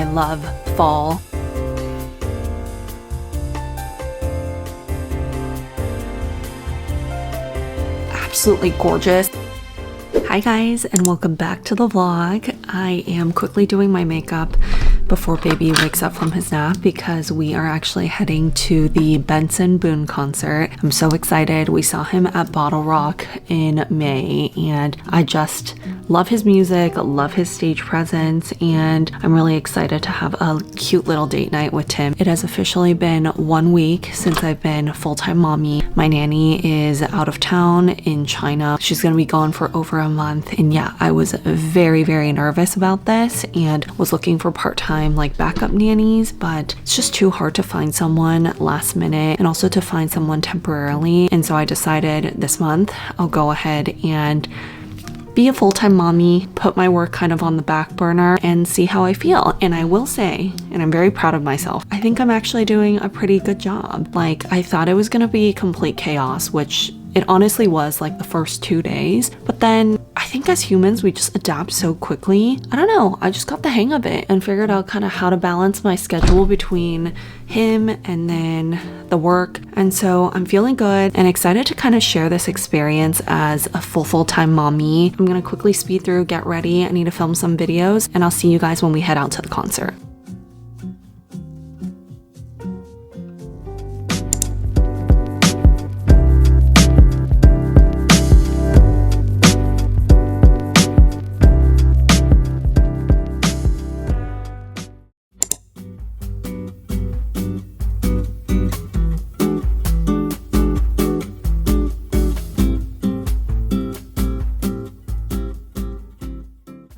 I love fall. Absolutely gorgeous. Hi guys, and welcome back to the vlog. I am quickly doing my makeup before baby wakes up from his nap because we are actually heading to the Benson Boone concert. I'm so excited. We saw him at Bottle Rock in May and I just love his music, love his stage presence, and I'm really excited to have a cute little date night with Tim. It has officially been 1 week since I've been full-time mommy. My nanny is out of town in China. She's gonna be gone for over a month, and yeah, I was very nervous about this and was looking for part-time like backup nannies, but it's just too hard to find someone last minute and also to find someone temporarily. And so I decided this month I'll go ahead and be a full-time mommy, put my work kind of on the back burner and see how I feel. And I will say, and I'm very proud of myself, I think I'm actually doing a pretty good job. Like, I thought it was gonna be complete chaos, which it honestly was like the first 2 days, but then I think as humans, we just adapt so quickly. I don't know, I just got the hang of it and figured out kind of how to balance my schedule between him and then the work. And so I'm feeling good and excited to kind of share this experience as a full-time mommy. I'm gonna quickly speed through, get ready. I need to film some videos, and I'll see you guys when we head out to the concert.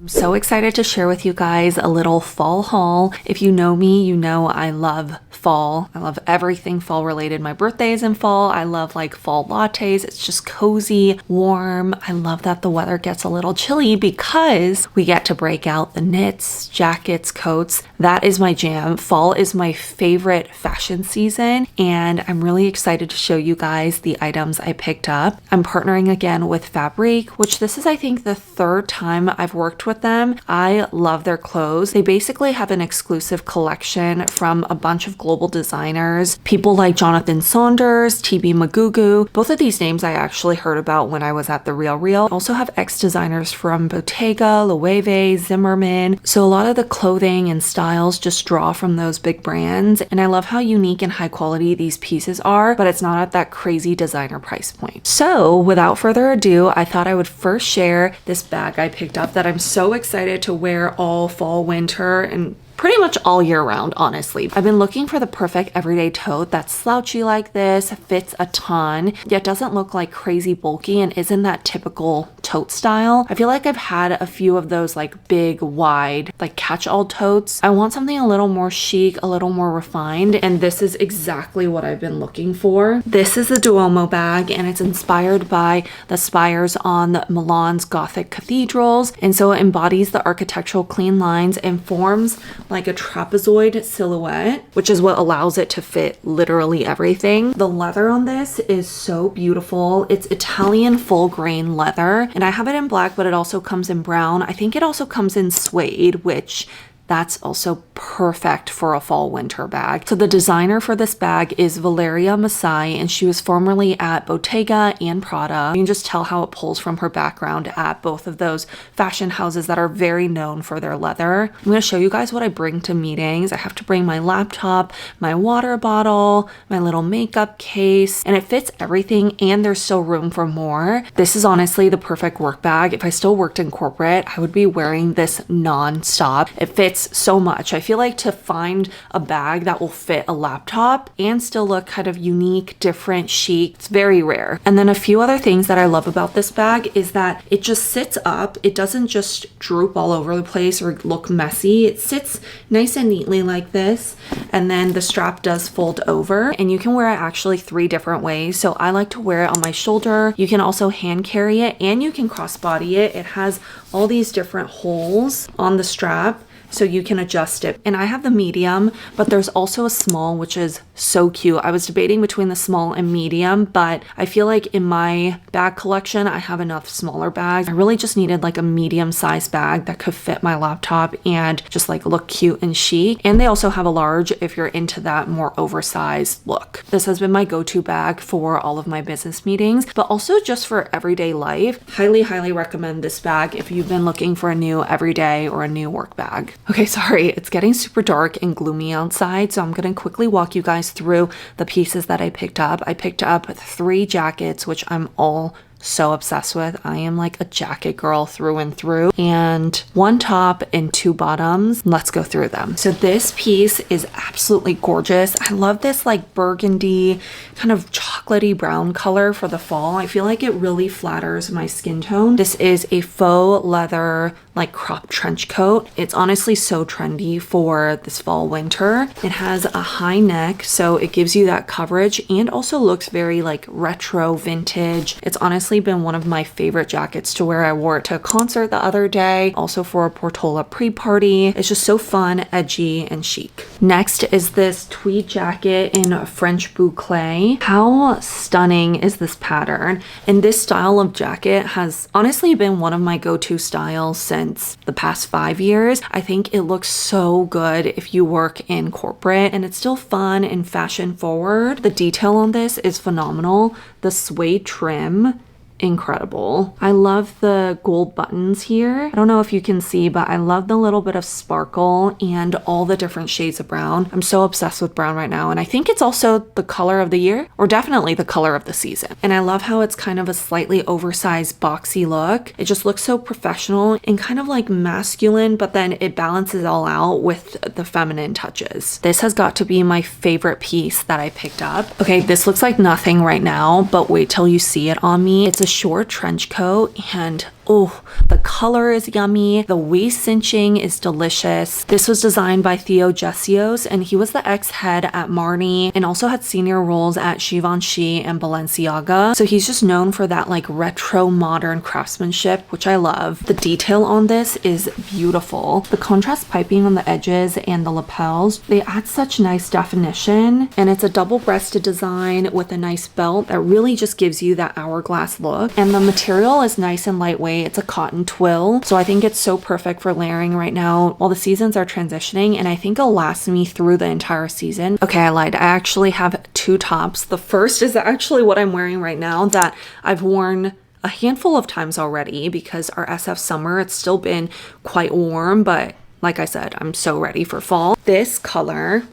So excited to share with you guys a little fall haul. If you know me, you know I love fall. I love everything fall related. My birthday is in fall. I love like fall lattes. It's just cozy, warm. I love that the weather gets a little chilly because we get to break out the knits, jackets, coats. That is my jam. Fall is my favorite fashion season, and I'm really excited to show you guys the items I picked up. I'm partnering again with Fabrique, which this is I think the third time I've worked with them. I love their clothes. They basically have an exclusive collection from a bunch of global designers, people like Jonathan Saunders, TB Magugu. Both of these names I actually heard about when I was at the Real Real. Also have ex-designers from Bottega, Loewe, Zimmermann. So a lot of the clothing and styles just draw from those big brands, and I love how unique and high quality these pieces are, but it's not at that crazy designer price point. So without further ado, I thought I would first share this bag I picked up that I'm so excited to wear all fall, winter, and pretty much all year round, honestly. I've been looking for the perfect everyday tote that's slouchy like this, fits a ton, yet doesn't look like crazy bulky and isn't that typical tote style. I feel like I've had a few of those like big, wide, like catch-all totes. I want something a little more chic, a little more refined, and this is exactly what I've been looking for. This is the Duomo bag, and it's inspired by the spires on Milan's Gothic cathedrals, and so it embodies the architectural clean lines and forms like a trapezoid silhouette, which is what allows it to fit literally everything. The leather on this is so beautiful. It's Italian full grain leather, and I have it in black, but it also comes in brown. I think it also comes in suede, which that's also perfect for a fall winter bag. So the designer for this bag is Valeria Massai, and she was formerly at Bottega and Prada. You can just tell how it pulls from her background at both of those fashion houses that are very known for their leather. I'm gonna show you guys what I bring to meetings. I have to bring my laptop, my water bottle, my little makeup case, and it fits everything, and there's still room for more. This is honestly the perfect work bag. If I still worked in corporate, I would be wearing this non-stop. It fits so much. I feel like to find a bag that will fit a laptop and still look kind of unique, different, chic, it's very rare. And then a few other things that I love about this bag is that it just sits up. It doesn't just droop all over the place or look messy. It sits nice and neatly like this, and then the strap does fold over, and you can wear it actually 3 different ways. So I like to wear it on my shoulder. You can also hand carry it, and you can crossbody it. It has all these different holes on the strap, so you can adjust it. And I have the medium, but there's also a small, which is so cute. I was debating between the small and medium, but I feel like in my bag collection, I have enough smaller bags. I really just needed like a medium sized bag that could fit my laptop and just like look cute and chic. And they also have a large if you're into that more oversized look. This has been my go-to bag for all of my business meetings, but also just for everyday life. Highly recommend this bag if you've been looking for a new everyday or a new work bag. Okay, sorry, it's getting super dark and gloomy outside, so I'm gonna quickly walk you guys through the pieces that I picked up. I picked up 3 jackets, which I'm all so obsessed with. I am like a jacket girl through and through, and 1 top and 2 bottoms. Let's go through them. So this piece is absolutely gorgeous. I love this like burgundy kind of chocolatey brown color for the fall. I feel like it really flatters my skin tone. This is a faux leather like crop trench coat. It's honestly so trendy for this fall winter. It has a high neck, so it gives you that coverage and also looks very like retro vintage. It's honestly been one of my favorite jackets to wear. I wore it to a concert the other day, also for a Portola pre-party. It's just so fun, edgy, and chic. Next is this tweed jacket in French boucle. How stunning is this pattern? And this style of jacket has honestly been one of my go-to styles since the past 5 years. I think it looks so good if you work in corporate, and it's still fun and fashion forward. The detail on this is phenomenal. The suede trim, incredible. I love the gold buttons here. I don't know if you can see, but I love the little bit of sparkle and all the different shades of brown. I'm so obsessed with brown right now, and I think it's also the color of the year, or definitely the color of the season. And I love how it's kind of a slightly oversized boxy look. It just looks so professional and kind of like masculine, but then it balances all out with the feminine touches. This has got to be my favorite piece that I picked up. Okay, this looks like nothing right now, but wait till you see it on me. It's a short trench coat, and oh, the color is yummy. The waist cinching is delicious. This was designed by Theo Gessios, and he was the ex-head at Marni and also had senior roles at Givenchy and Balenciaga. So he's just known for that like retro modern craftsmanship, which I love. The detail on this is beautiful. The contrast piping on the edges and the lapels, they add such nice definition, and it's a double-breasted design with a nice belt that really just gives you that hourglass look. And the material is nice and lightweight. It's a cotton twill, so I think it's so perfect for layering right now while the seasons are transitioning, and I think it'll last me through the entire season. Okay, I lied. I actually have 2 tops. The first is actually what I'm wearing right now that I've worn a handful of times already because our SF summer, it's still been quite warm, but like I said, I'm so ready for fall. This color,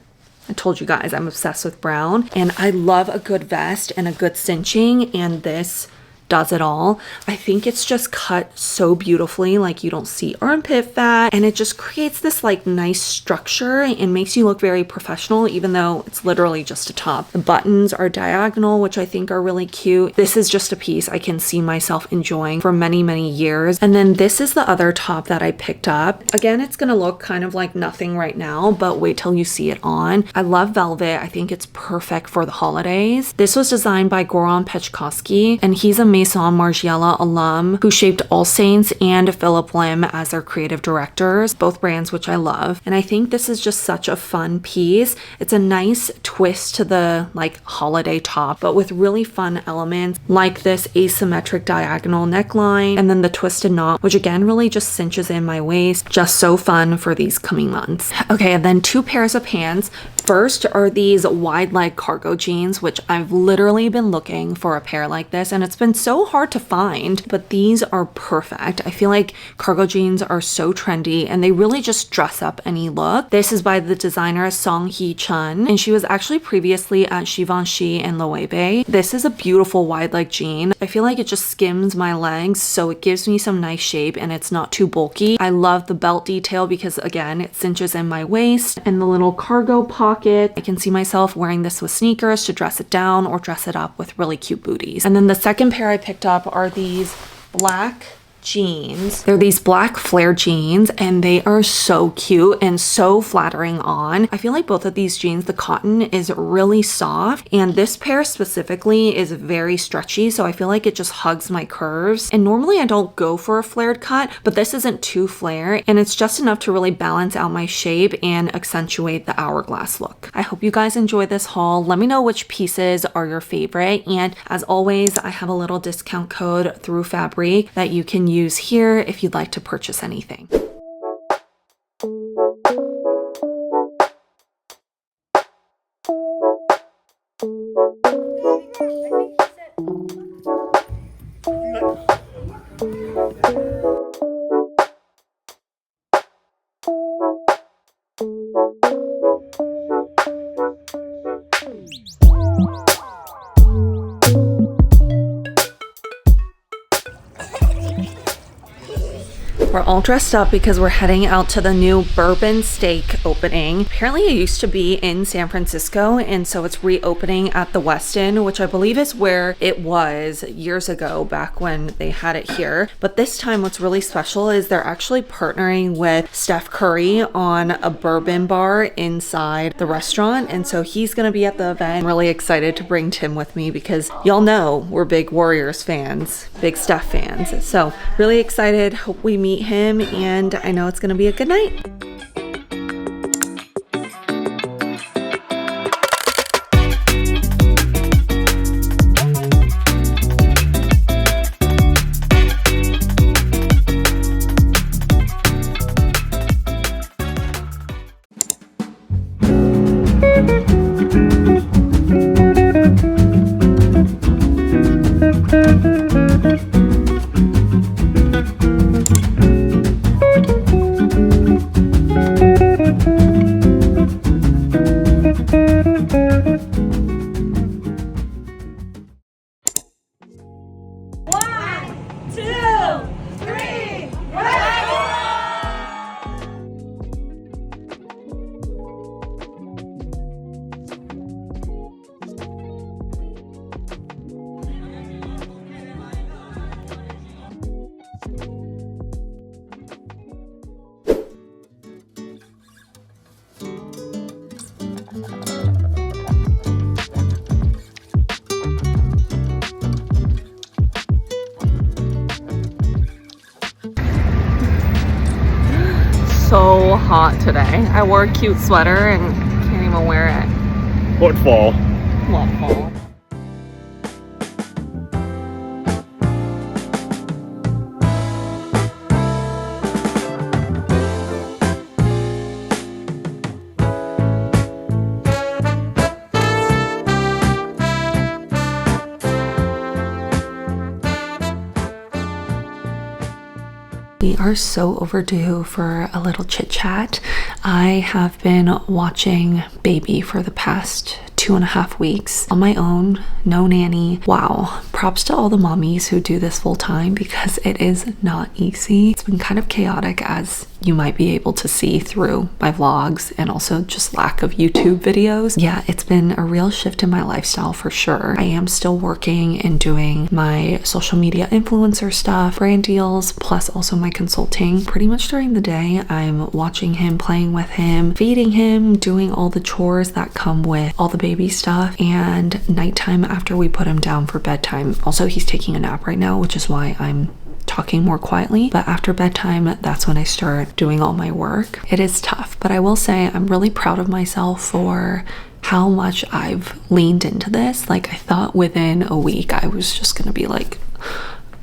I told you guys I'm obsessed with brown, and I love a good vest and a good cinching, and this does it all. I think it's just cut so beautifully, like you don't see armpit fat, and it just creates this like nice structure and makes you look very professional, even though it's literally just a top. The buttons are diagonal, which I think are really cute. This is just a piece I can see myself enjoying for many years. And then this is the other top that I picked up. Again, it's gonna look kind of like nothing right now, but wait till you see it on. I love velvet. I think it's perfect for the holidays. This was designed by Goran Pechkovsky, and he's a Maison Margiela alum who shaped All Saints and Philip Lim as their creative directors, both brands which I love. And I think this is just such a fun piece. It's a nice twist to the like holiday top, but with really fun elements like this asymmetric diagonal neckline and then the twisted knot, which again really just cinches in my waist. Just so fun for these coming months. Okay, and then 2 pairs of pants. First are these wide leg cargo jeans, which I've literally been looking for a pair like this, and it's been so hard to find, but these are perfect. I feel like cargo jeans are so trendy, and they really just dress up any look. This is by the designer Song Hee Chun, and she was actually previously at Givenchy and Loewe. This is a beautiful wide leg jean. I feel like it just skims my legs, so it gives me some nice shape, and it's not too bulky. I love the belt detail because again, it cinches in my waist, and the little cargo pocket. I can see myself wearing this with sneakers to dress it down or dress it up with really cute booties. And then the second pair I picked up are these black jeans. They're these black flare jeans and they are so cute and so flattering on. I feel like both of these jeans, the cotton is really soft and this pair specifically is very stretchy, so I feel like it just hugs my curves. And normally I don't go for a flared cut, but this isn't too flare and it's just enough to really balance out my shape and accentuate the hourglass look. I hope you guys enjoy this haul. Let me know which pieces are your favorite, and as always I have a little discount code through Fabrique that you can use here if you'd like to purchase anything. We're all dressed up because we're heading out to the new Bourbon Steak opening. Apparently it used to be in San Francisco, and so it's reopening at the Westin, which I believe is where it was years ago back when they had it here. But this time what's really special is they're actually partnering with Steph Curry on a bourbon bar inside the restaurant, and so he's gonna be at the event. I'm really excited to bring Tim with me because y'all know we're big Warriors fans, big Steph fans. So really excited. Hope we meet him, and I know it's gonna be a good night. So hot today. I wore a cute sweater and can't even wear it. What fall? What fall? We are so overdue for a little chit chat. I have been watching baby for the past 2.5 weeks on my own, no nanny. Wow, props to all the mommies who do this full time because it is not easy. It's been kind of chaotic, as you might be able to see through my vlogs and also just lack of YouTube videos. Yeah, it's been a real shift in my lifestyle for sure. I am still working and doing my social media influencer stuff, brand deals, plus also my consulting. Pretty much during the day, I'm watching him, playing with him, feeding him, doing all the chores that come with all the baby stuff, and nighttime after we put him down for bedtime. Also, he's taking a nap right now, which is why I'm talking more quietly, but after bedtime, that's when I start doing all my work. It is tough, but I will say I'm really proud of myself for how much I've leaned into this. Like, I thought within a week I was just gonna be like,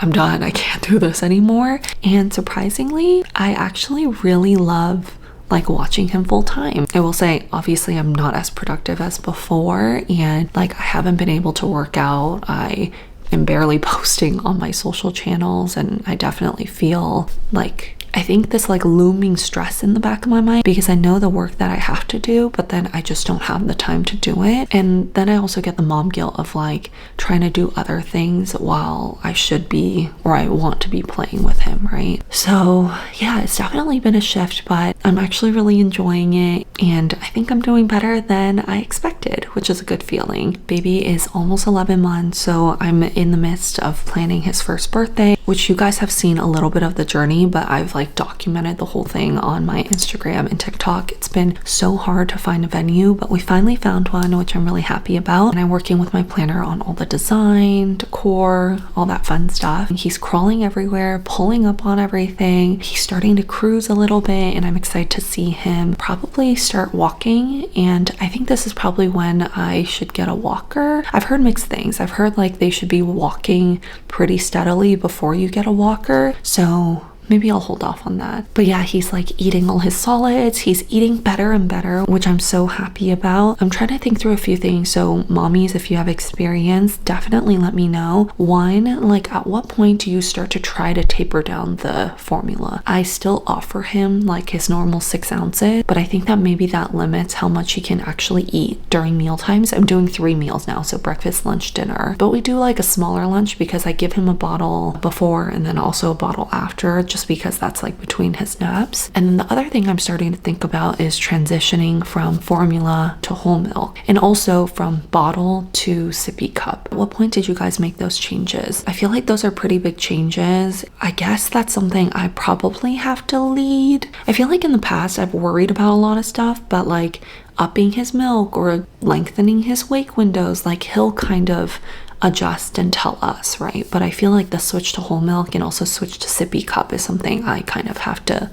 I'm done, I can't do this anymore. And surprisingly, I actually really love like watching him full time. I will say, obviously I'm not as productive as before, and like I haven't been able to work out. I am barely posting on my social channels, and I definitely feel like I think this like looming stress in the back of my mind because I know the work that I have to do, but then I just don't have the time to do it. And then I also get the mom guilt of like trying to do other things while I should be, or I want to be, playing with him, right? So yeah, it's definitely been a shift, but I'm actually really enjoying it. and I think I'm doing better than I expected, which is a good feeling. Baby is almost 11 months, so I'm in the midst of planning his first birthday, which you guys have seen a little bit of the journey, but I've like documented the whole thing on my Instagram and TikTok. It's been so hard to find a venue, but we finally found one, which I'm really happy about. And I'm working with my planner on all the design, decor, all that fun stuff. And he's crawling everywhere, pulling up on everything. He's starting to cruise a little bit, and I'm excited to see him probably start walking. And I think this is probably when I should get a walker. I've heard mixed things. I've heard like they should be walking pretty steadily before you get a walker, so maybe I'll hold off on that. But yeah, he's like eating all his solids. He's eating better and better, which I'm so happy about. I'm trying to think through a few things. So mommies, if you have experience, definitely let me know. One, like at what point do you start to try to taper down the formula? I still offer him like his normal 6 ounces, but I think that maybe that limits how much he can actually eat during meal times. I'm doing 3 meals now, so breakfast, lunch, dinner. But we do like a smaller lunch because I give him a bottle before and then also a bottle after, just because that's like between his naps. And then the other thing I'm starting to think about is transitioning from formula to whole milk, and also from bottle to sippy cup. At what point did you guys make those changes? I feel like those are pretty big changes. I guess that's something I probably have to lead. I feel like in the past I've worried about a lot of stuff, but like upping his milk or lengthening his wake windows, like he'll kind of adjust and tell us, right? But I feel like the switch to whole milk and also switch to sippy cup is something I kind of have to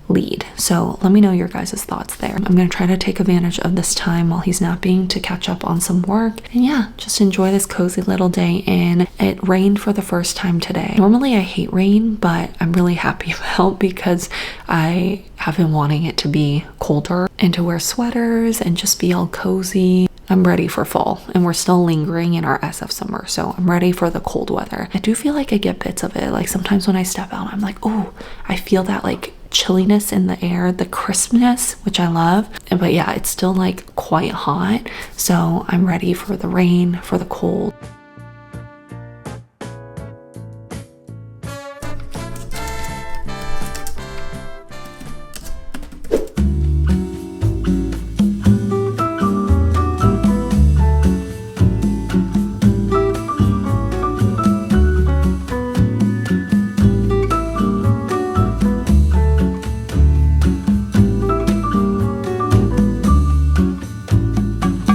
lead. So let me know your guys' thoughts there. I'm gonna try to take advantage of this time while he's napping to catch up on some work, and yeah, just enjoy this cozy little day in. It rained for the first time today. Normally I hate rain, but I'm really happy about because I have been wanting it to be colder and to wear sweaters and just be all cozy. I'm ready for fall, and we're still lingering in our SF summer, so I'm ready for the cold weather. I do feel like I get bits of it. Like sometimes when I step out, I'm like, oh, I feel that like chilliness in the air, the crispness, which I love. But yeah, it's still like quite hot, so I'm ready for the rain, for the cold.